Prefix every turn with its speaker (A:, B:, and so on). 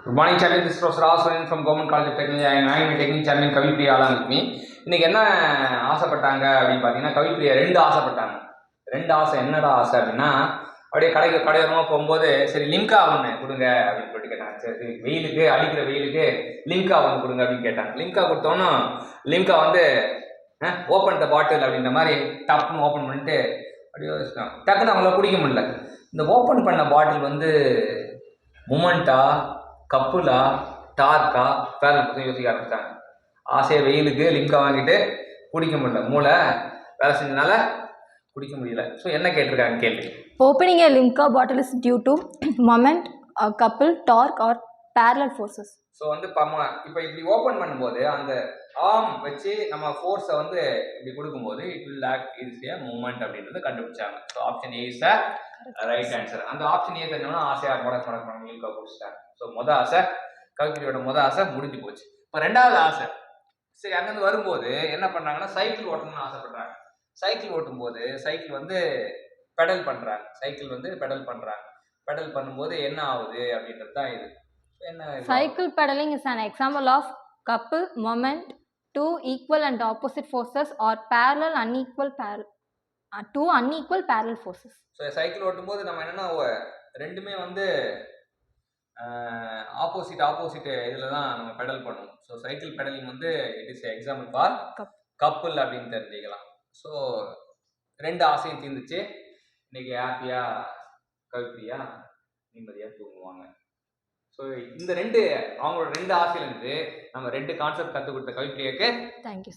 A: Good morning, champion. This is Professor Aswaran from Government College of Technology. I am technical champion Kavipriya with me. இன்னைக்கு என்ன ஆசைப்பட்டாங்க அப்படின்னு பார்த்தீங்கன்னா, கவிப்பிரியா ரெண்டு ஆசைப்பட்டாங்க. ரெண்டு ஆசை என்னடா ஆசை அப்படின்னா, அப்படியே கடையோரமாக போகும்போது சரி லிம்கா ஒன்று கொடுங்க அப்படின்னு சொல்லிட்டு கேட்டாங்க. சரி வெயிலுக்கு அடிக்கிற வெயிலுக்கு லிம்கா ஒன்று கொடுங்க அப்படின்னு கேட்டாங்க. லிம்கா கொடுத்தோன்னா லிம்கா வந்து ஓப்பன் த பாட்டில் அப்படின்ற மாதிரி டப்புன்னு ஓப்பன் பண்ணிட்டு அப்படியே வச்சுட்டாங்க. டக்குன்னு அவங்கள குடிக்க முடியல. இந்த ஓப்பன் பண்ண பாட்டில் வந்து மொமெண்டா கப்புலா டார்க்கா பேரல் யோசிக்க ஆரம்பிச்சிட்டாங்க. ஆசையை வெயிலுக்கு லிம்கா வாங்கிட்டு குடிக்க முடியல, மூளை வேலை செஞ்சதுனால குடிக்க முடியல. ஸோ என்ன கேட்டிருக்காங்க கேள்வி?
B: Opening a Limca bottle is due to moment, couple, torque or parallel forces.
A: So வந்து இப்போ இப்படி ஓப்பன் பண்ணும்போது அந்த ஆர்ம் வச்சு நம்ம ஃபோர்ஸை வந்து இப்படி கொடுக்கும்போது it will act is a moment அப்படின்றத கண்டுபிடிச்சாங்க. So option A is right answer. அந்த ஆப்ஷன் ஏ தெரிஞ்சோம்னா ஆசையாக முடக்க லிம்கா குடிச்சிட்டாங்க. ஸோ ஆசை கவிப்பிரியோட ஆசை முடிஞ்சு போச்சு. இப்போ ரெண்டாவது ஆசை, சரி அங்கேருந்து வரும்போது என்ன பண்ணாங்கன்னா சைக்கிள் ஓட்டணும்னு ஆசைப்படுறாங்க. சைக்கிள் ஓட்டும் போது சைக்கிள் வந்து பெடல் பண்ணுறாங்க. பெடல் பண்ணும்போது என்ன ஆகுது அப்படின்றது தான் இது.
B: Cycle pedaling is an example of couple, moment, two equal and opposite forces or two unequal parallel forces.
A: So cycle ஓட்டும்போது நம்ம என்னன்னா ரெண்டுமே வந்து ஆப்போசிட் இதில் தான் நம்ம பெடல் பண்ணுவோம். ஸோ சைக்கிள் பெடலிங் வந்து it is example for couple அப்படின்னு தெரிஞ்சுக்கலாம். ஸோ ரெண்டு ஆசையும் தீர்ந்துச்சு. இன்னைக்கு ஹாப்பியாக கவிப்பிரியா நிம்மதியாக தூங்குவாங்க. ஸோ இந்த அவங்களோட ரெண்டு ஆசையிலேருந்து நம்ம ரெண்டு கான்செப்ட் கற்றுக் கொடுத்த கவிப்பிரியாக்கு தேங்க்யூ.